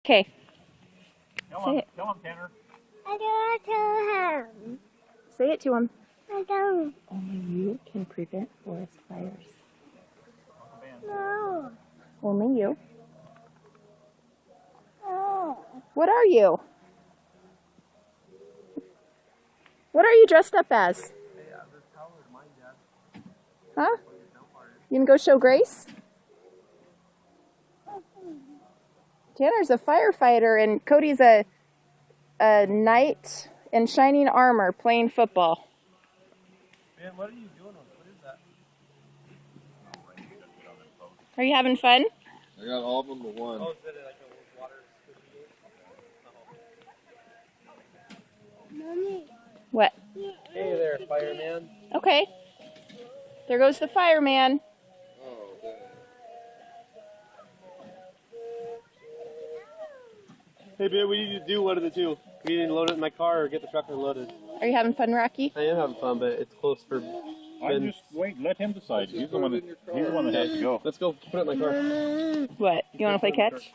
Okay. Tell him, Tanner. I don't tell him. Say it to him. I don't. Only you can prevent forest fires. No. Only you. No. What are you? What are you dressed up as? Huh? You gonna go show Grace? Tanner's a firefighter and Cody's a knight in shining armor playing football. Man, what are you doing? What is that? Are you having fun? I got all of them but one. Oh, is it like a water Mommy. What? Hey there, fireman. Okay. There goes the fireman. Oh, dang. Hey, babe, we need to do one of the two. We need to load it in my car or get the truck unloaded. Are you having fun, Rocky? I am having fun, but it's close for I Ben. just wait. Let him decide. He's the one that has to go. Let's go put it in my car. What? You want to play catch?